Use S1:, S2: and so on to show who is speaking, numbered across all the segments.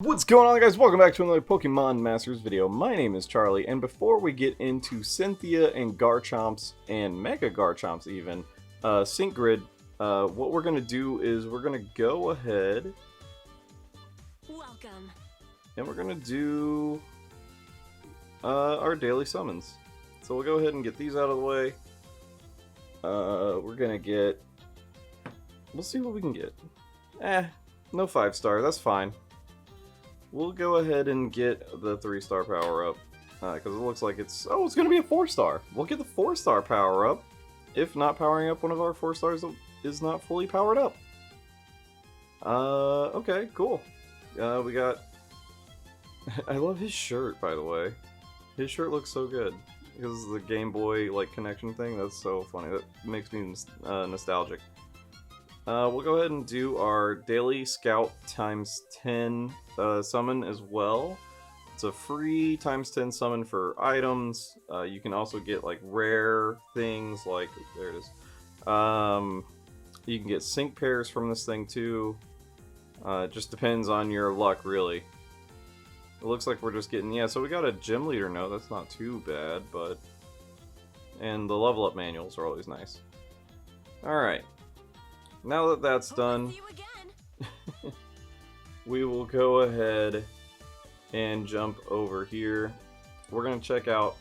S1: What's going on, guys? Welcome back to another Pokemon Masters video. My name is Charlie, and before we get into Cynthia and Garchomps and Mega Garchomps even, Sync Grid, what we're going to do is we're going to go ahead and we're going to do our daily summons. So we'll go ahead and get these out of the way. We're going to get... We'll see what we can get. No 5-star, that's fine. We'll go ahead and get the 3-star power-up, because it looks like it's... Oh, it's going to be a 4-star! We'll get the 4-star power-up, if not powering up one of our 4-stars that is not fully powered up. Okay, cool. We got... I love his shirt, by the way. His shirt looks so good. Because of the Game Boy, like, connection thing, that's so funny. That makes me nostalgic. We'll go ahead and do our daily scout times 10 summon as well. It's a free times 10 summon for items. You can also get like rare things like, there it is. You can get sync pairs from this thing too. It just depends on your luck, really. It looks like we're just getting, yeah, so we got a gym leader note. That's not too bad, but... And the level up manuals are always nice. Alright. Now that that's done, we will go ahead and jump over here. We're going to check out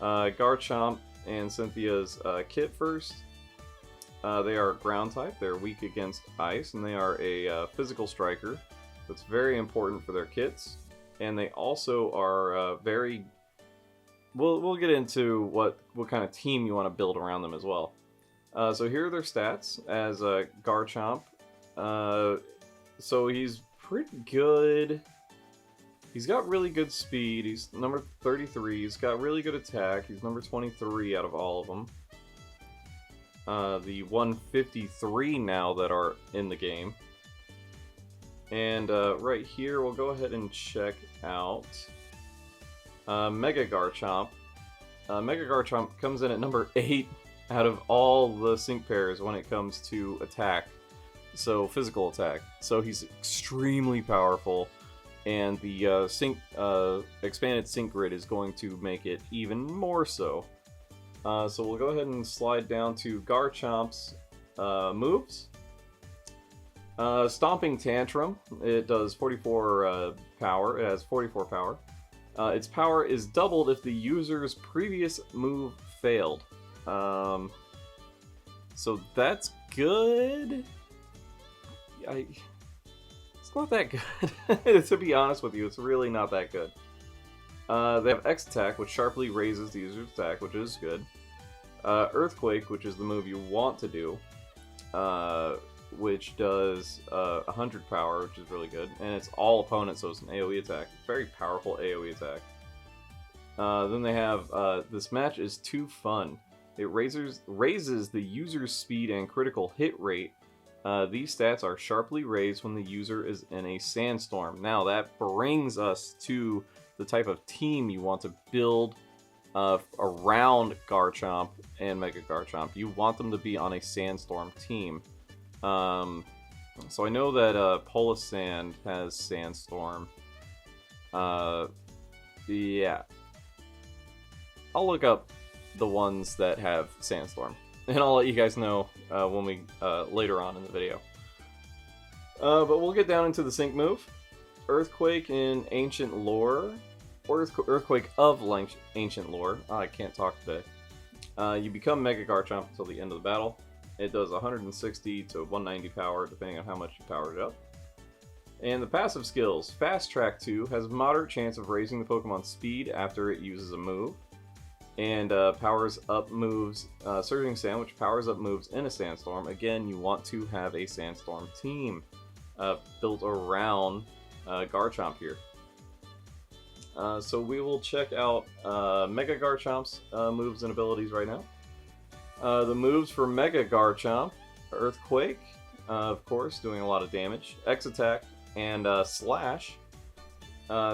S1: Garchomp and Cynthia's kit first. They are ground type, they're weak against ice, and they are a physical striker. That's very important for their kits. And they also are very... We'll get into what kind of team you want to build around them as well. So here are their stats as Garchomp. So he's pretty good. He's got really good speed. He's number 33. He's got really good attack. He's number 23 out of all of them. The 153 now that are in the game. And right here, we'll go ahead and check out Mega Garchomp. Mega Garchomp comes in at number 8. Out of all the sync pairs when it comes to attack, so physical attack. So he's extremely powerful, and the expanded sync grid is going to make it even more so. So we'll go ahead and slide down to Garchomp's moves. Stomping Tantrum, it does 44 power, it has 44 power. Its power is doubled if the user's previous move failed. So that's good. It's not that good. To be honest with you, it's really not that good. They have X attack, which sharply raises the user's attack, which is good. Earthquake, which is the move you want to do, which does 100 power, which is really good. And it's all opponents, so it's an AoE attack. Very powerful AoE attack. Then they have, this match is too fun. It raises the user's speed and critical hit rate. These stats are sharply raised when the user is in a sandstorm. Now that brings us to the type of team you want to build around Garchomp and Mega Garchomp. You want them to be on a sandstorm team. So I know that Polis Sand has sandstorm. Yeah. I'll look up the ones that have sandstorm, and I'll let you guys know when we later on in the video. But we'll get down into the sync move. Earthquake in Ancient Lore, or Earthquake of Ancient Lore. I can't talk today. You become Mega Garchomp until the end of the battle. It does 160 to 190 power, depending on how much you power it up. And the passive skills. Fast Track 2 has moderate chance of raising the Pokemon's speed after it uses a move. And powers up moves, Surging Sand, which powers up moves in a sandstorm. Again, you want to have a sandstorm team built around Garchomp here. So we will check out Mega Garchomp's moves and abilities right now. The moves for Mega Garchomp: Earthquake, of course, doing a lot of damage, X Attack, and Slash.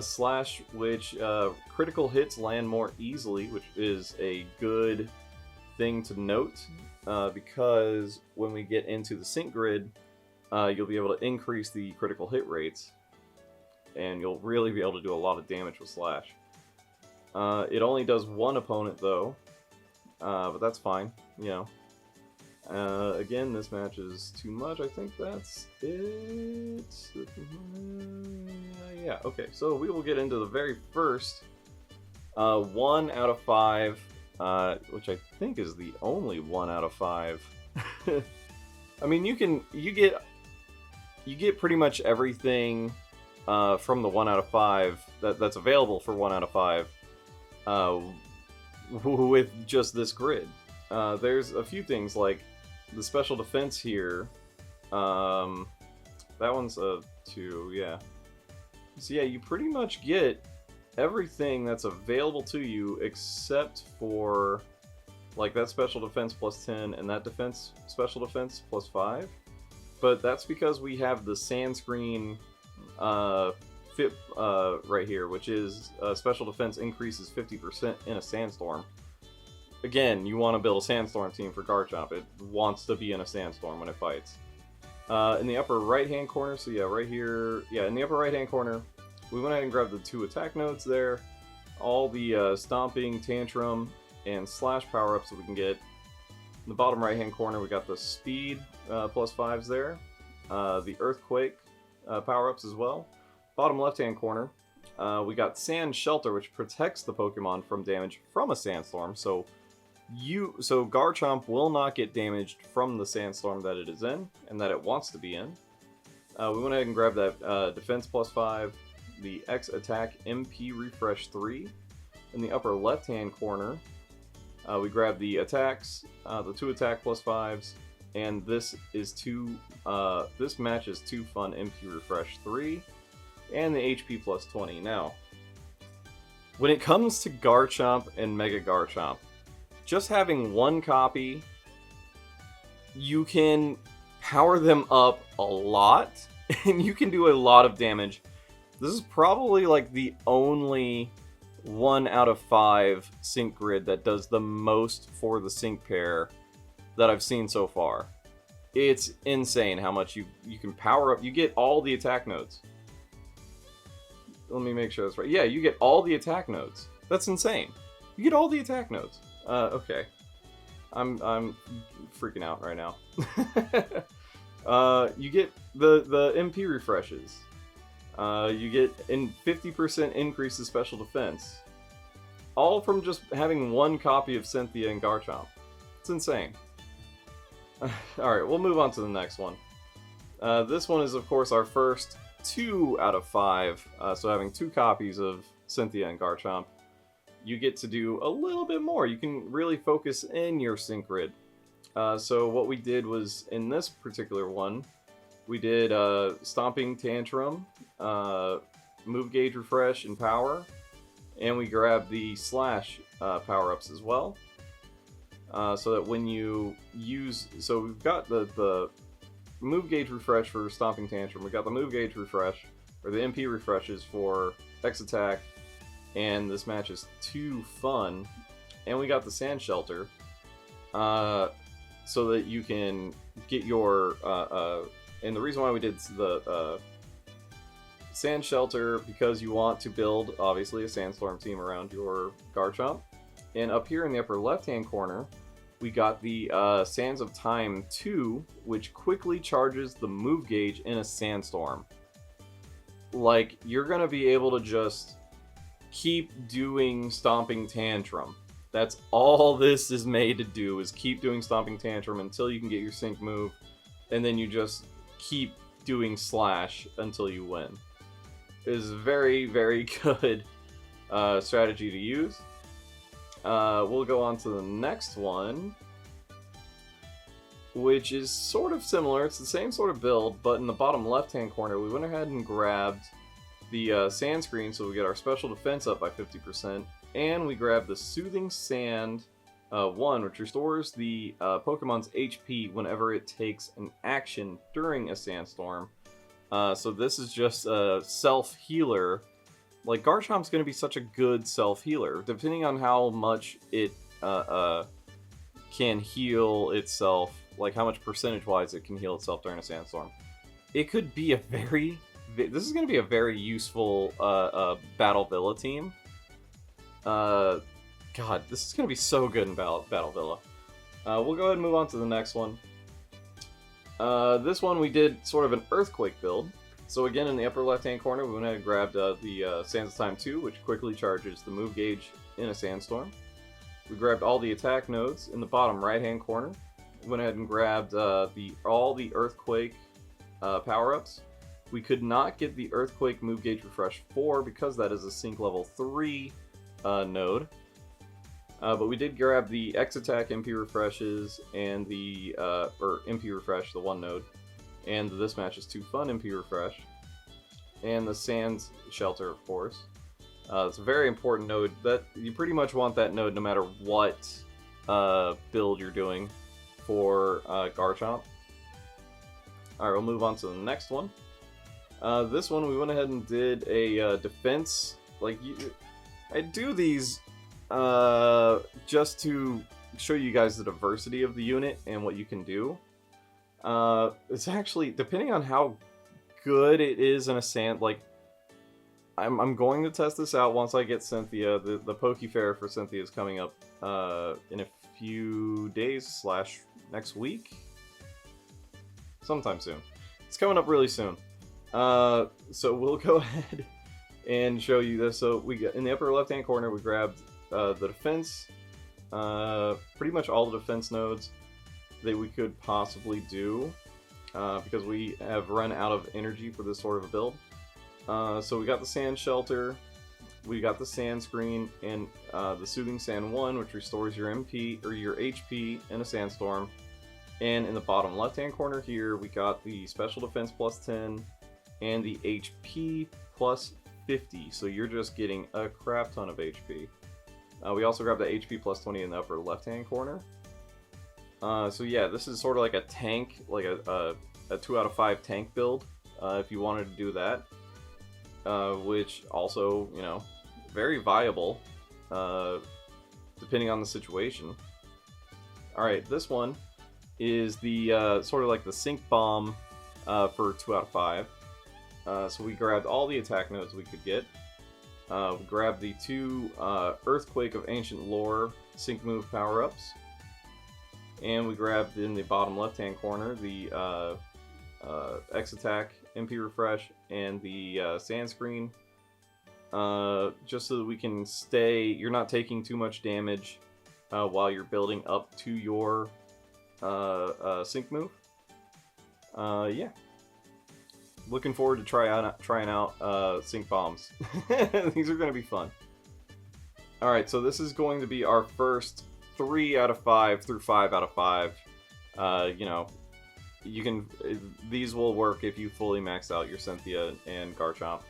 S1: Slash, which critical hits land more easily, which is a good thing to note, because when we get into the sync grid, you'll be able to increase the critical hit rates. and you'll really be able to do a lot of damage with Slash. It only does one opponent though, but that's fine, you know. Again, this match is too much. I think that's it. Yeah, okay, so we will get into the very first 1 out of 5, which I think is the only 1 out of 5. I mean, you get pretty much everything from the 1 out of 5 that's available for 1 out of 5 with just this grid. There's a few things like the special defense here. That one's a 2, yeah. So yeah, you pretty much get everything that's available to you except for like that special defense plus 10 and that special defense plus 5. But that's because we have the sand screen fit right here, which is special defense increases 50% in a sandstorm. Again, you want to build a sandstorm team for Garchomp. It wants to be in a sandstorm when it fights. In the upper right-hand corner, so yeah, right here, yeah, in the upper right-hand corner, we went ahead and grabbed the 2 attack nodes there, all the Stomping, Tantrum, and Slash power-ups that we can get. In the bottom right-hand corner, we got the Speed plus 5s there, the Earthquake power-ups as well. Bottom left-hand corner, we got Sand Shelter, which protects the Pokemon from damage from a sandstorm, so Garchomp will not get damaged from the sandstorm that it is in, and that it wants to be in. We went ahead and grabbed that Defense plus 5, the X Attack MP Refresh 3. In the upper left-hand corner, we grabbed the attacks, the 2 attack plus 5s, and this matches 2 fun MP Refresh 3, and the HP plus 20. Now, when it comes to Garchomp and Mega Garchomp, just having 1 copy, you can power them up a lot, and you can do a lot of damage. This is probably like the only 1 out of 5 sync grid that does the most for the sync pair that I've seen so far. It's insane how much you can power up. You get all the attack nodes. Let me make sure that's right. Yeah, you get all the attack nodes. That's insane. You get all the attack nodes. Okay. I'm freaking out right now. You get the MP refreshes. You get 50% increase in special defense. All from just having 1 copy of Cynthia and Garchomp. It's insane. Alright, we'll move on to the next one. This one is, of course, our first 2 out of 5. So having 2 copies of Cynthia and Garchomp, you get to do a little bit more. You can really focus in your sync grid. So what we did was, in this particular one, we did Stomping Tantrum, Move Gauge Refresh, and Power, and we grabbed the Slash power-ups as well. So that when you use... So we've got the Move Gauge Refresh for Stomping Tantrum, we've got the Move Gauge Refresh, or the MP Refreshes for X Attack, and this match is 2 fun, and we got the Sand Shelter, so that you can get your, and the reason why we did the Sand Shelter, because you want to build, obviously, a Sandstorm team around your Garchomp, and up here in the upper left-hand corner, we got the Sands of Time 2, which quickly charges the move gauge in a Sandstorm. Like, you're gonna be able to just keep doing Stomping Tantrum. That's all this is made to do, is keep doing Stomping Tantrum until you can get your sync move, and then you just keep doing Slash until you win. It is a very, very good strategy to use. We'll go on to the next one, which is sort of similar. It's the same sort of build, but in the bottom left-hand corner, we went ahead and grabbed the Sand Screen, so we get our special defense up by 50%, and we grab the Soothing Sand 1, which restores the Pokemon's HP whenever it takes an action during a sandstorm. So this is just a self-healer. Like, Garchomp's going to be such a good self-healer, depending on how much it can heal itself, like how much percentage-wise it can heal itself during a sandstorm. It could be a very, this is going to be a very useful Battle Villa team. God, this is going to be so good in Battle Villa. We'll go ahead and move on to the next one. This one we did sort of an Earthquake build. So again, in the upper left-hand corner, we went ahead and grabbed the Sands of Time 2, which quickly charges the move gauge in a Sandstorm. We grabbed all the attack nodes in the bottom right-hand corner. We went ahead and grabbed all the Earthquake power-ups. We could not get the Earthquake Move Gauge Refresh 4 because that is a Sync Level 3 node. But we did grab the X Attack MP Refreshes and the, or MP Refresh, the one node, and the This Match is Too Fun MP Refresh, and the Sands Shelter, of course. It's a very important node. That you pretty much want that node no matter what build you're doing for Garchomp. Alright, we'll move on to the next one. This one we went ahead and did a defense. I do these just to show you guys the diversity of the unit and what you can do. It's actually, depending on how good it is in a sand, I'm going to test this out once I get Cynthia. The Poke Fair for Cynthia is coming up in a few days / next week. Sometime soon. It's coming up really soon. So we'll go ahead and show you this. So we got in the upper left-hand corner, we grabbed the defense, pretty much all the defense nodes that we could possibly do, because we have run out of energy for this sort of a build. So we got the Sand Shelter, we got the Sand Screen, and the Soothing Sand 1, which restores your MP or your HP in a Sandstorm. And in the bottom left-hand corner here, we got the Special Defense plus 10 and the HP plus 50. So you're just getting a crap ton of HP. We also grabbed the HP plus 20 in the upper left-hand corner. So yeah, this is sort of like a tank, like a 2 out of 5 tank build, if you wanted to do that. Which also, you know, very viable, depending on the situation. Alright, this one is the sort of like the Sync Bomb for 2 out of 5. So we grabbed all the attack nodes we could get. We grabbed the 2 Earthquake of Ancient Lore Sync Move power-ups. And we grabbed in the bottom left-hand corner the X Attack, MP Refresh, and the Sand Screen. Just so that we can stay, you're not taking too much damage while you're building up to your sync move. Yeah. Looking forward to trying out sync bombs. These are going to be fun. Alright, so this is going to be our first 3 out of 5 through 5 out of 5. You know, these will work if you fully max out your Cynthia and Garchomp.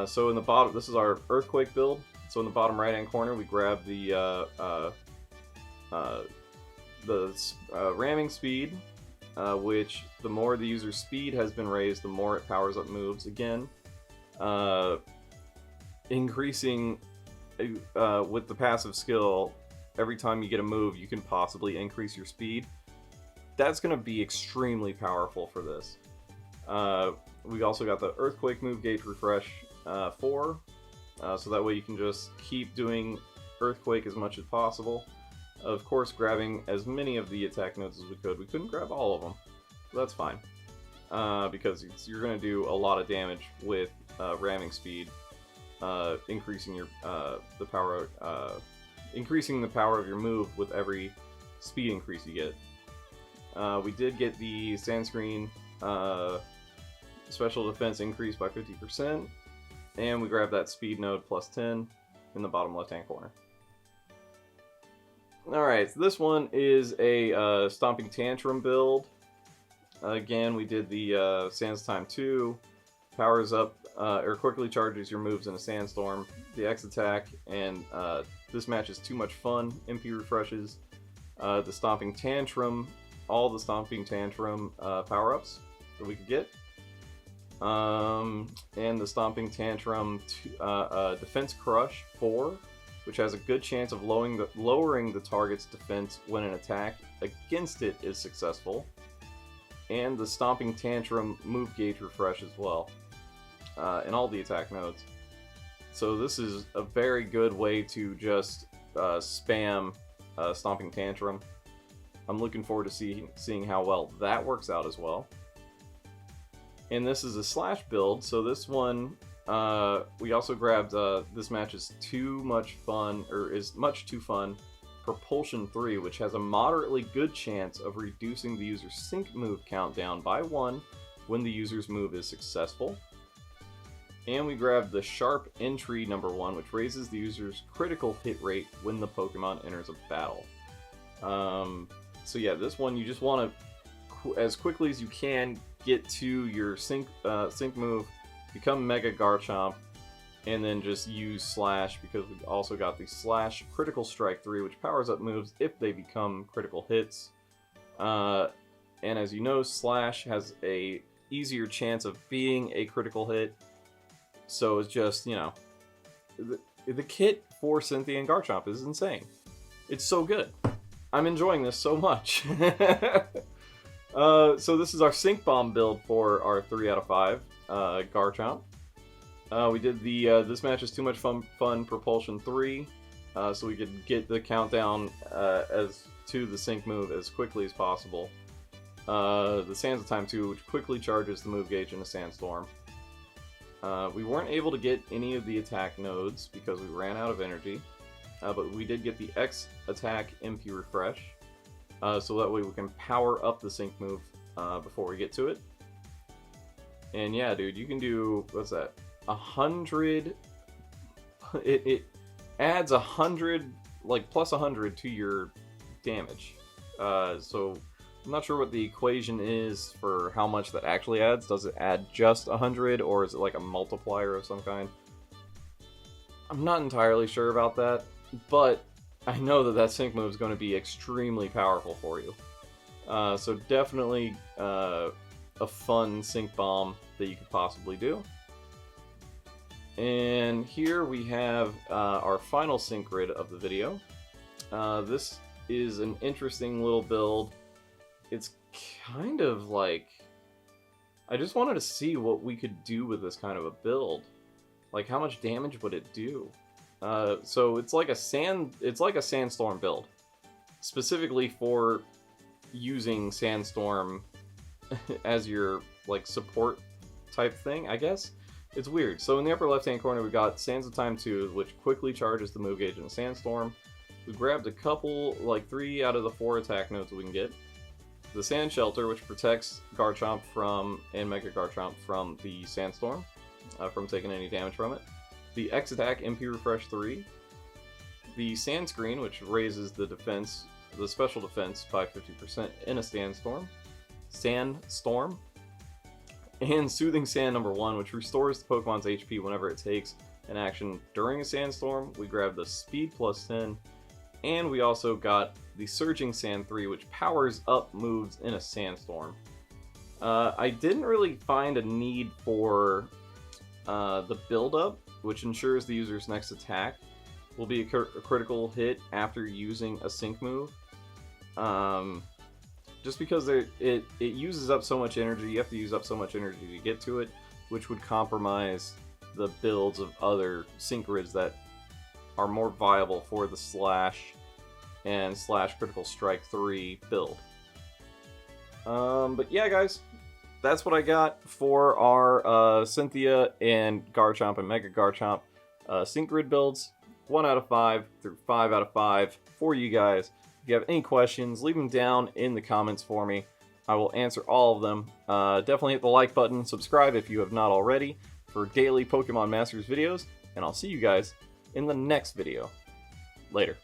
S1: So in the bottom, this is our Earthquake build. So in the bottom right hand corner, we grab the ramming speed, which the more the user's speed has been raised, the more it powers up moves again, increasing with the passive skill. Every time you get a move, you can possibly increase your speed. That's going to be extremely powerful for this. We also got the Earthquake Move Gauge Refresh 4, so that way you can just keep doing Earthquake as much as possible. Of course, grabbing as many of the attack nodes as we could. We couldn't grab all of them, so that's fine, because you're going to do a lot of damage with ramming speed, increasing your increasing the power of your move with every speed increase you get. We did get the Sand Screen special defense increase by 50%, and we grabbed that speed node plus 10 in the bottom left hand corner. Alright, so this one is a Stomping Tantrum build. Again, we did the Sands Time 2, powers up or quickly charges your moves in a Sandstorm, the X Attack, and This Match is Too Much Fun, MP Refreshes, the Stomping Tantrum, all the Stomping Tantrum power-ups that we could get, and the Stomping Tantrum Defense Crush 4, which has a good chance of lowering the target's defense when an attack against it is successful, and the Stomping Tantrum Move Gauge Refresh as well. in all the attack nodes. So this is a very good way to just spam Stomping Tantrum. I'm looking forward to seeing how well that works out as well. And this is a slash build, so this one, we also grabbed, this match is too much fun, or is much too fun, Propulsion 3, which has a moderately good chance of reducing the user's sync move countdown by 1 when the user's move is successful. And we grabbed the Sharp Entry number 1, which raises the user's critical hit rate when the Pokemon enters a battle. So yeah, this one you just want to, as quickly as you can, get to your sync move, become Mega Garchomp, and then just use Slash, because we've also got the Slash Critical Strike 3, which powers up moves if they become critical hits. And as you know, Slash has a easier chance of being a critical hit, so it's just, you know, the kit for Cynthia and Garchomp is insane. It's so good. I'm enjoying this so much. So this is our Sync Bomb build for our 3 out of 5 Garchomp. We did the this match is too much fun Propulsion 3, so we could get the countdown as to the sync move as quickly as possible. The Sands of Time 2, which quickly charges the move gauge in a Sandstorm. We weren't able to get any of the attack nodes because we ran out of energy, but we did get the X attack MP refresh, so that way we can power up the sync move before we get to it. And yeah, dude, you can do, what's that? 100. It adds 100, like plus 100 to your damage. So I'm not sure what the equation is for how much that actually adds. Does it add just 100, or is it like a multiplier of some kind? I'm not entirely sure about that, but I know that that sync move is going to be extremely powerful for you. So definitely a fun sync bomb that you could possibly do. And here we have our final sync grid of the video. This is an interesting little build. It's kind of like, I just wanted to see what we could do with this kind of a build. Like, how much damage would it do? So it's like a Sandstorm build, specifically for using Sandstorm as your like support type thing, I guess. It's weird. So in the upper left-hand corner, we got Sands of Time 2, which quickly charges the move gauge in a Sandstorm. We grabbed a couple, like 3 out of the 4 attack nodes we can get. The Sand Shelter, which protects Garchomp and Mega Garchomp from the Sandstorm, from taking any damage from it. The X Attack MP Refresh 3. The Sand Screen, which raises the defense, the special defense by 50% in a Sandstorm. And Soothing Sand number 1, which restores the Pokemon's HP whenever it takes an action during a Sandstorm. We grabbed the Speed plus 10, and we also got the Surging Sand 3, which powers up moves in a Sandstorm. I didn't really find a need for the build-up, which ensures the user's next attack will be a critical hit after using a sync move. Just because it uses up so much energy, you have to use up so much energy to get to it, which would compromise the builds of other sync grids that are more viable for the Slash and Slash Critical Strike 3 build. But yeah, guys, that's what I got for our Cynthia and Garchomp and Mega Garchomp sync grid builds. 1 out of 5 through 5 out of 5 for you guys. If you have any questions, leave them down in the comments for me. I will answer all of them. Definitely hit the like button, subscribe if you have not already for daily Pokemon Masters videos, and I'll see you guys in the next video. Later.